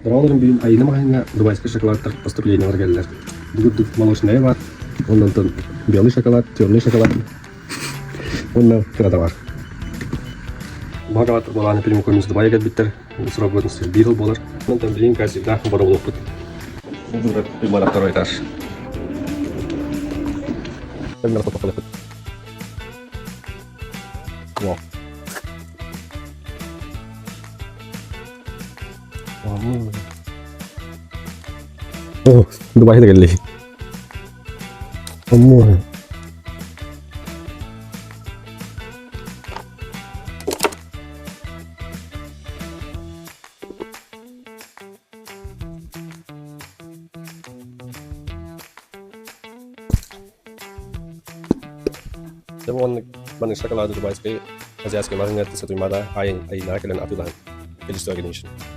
Дорогаларым бүйін айына мағайынға дубайский шоколадтар поступлениялар келділер. Бүгін молочная бар, ондан тон белый шоколад, темный шоколад, ондан кірада бар. Бағалар болғаны пілім көміз Дубайға келбеттер, сұрап өтіністер бір жыл болар. Ондан білейін қазірда бары болып бұд. Бұл ғимарат второй этаж. Ғимарат тоқылы бұд. Вау. О, Дубайда geldi. Aman. Semua banyak sekali ada Dubai aziyatski magnet satu mada ayın ayına gelen atılan gelişti organizasyon.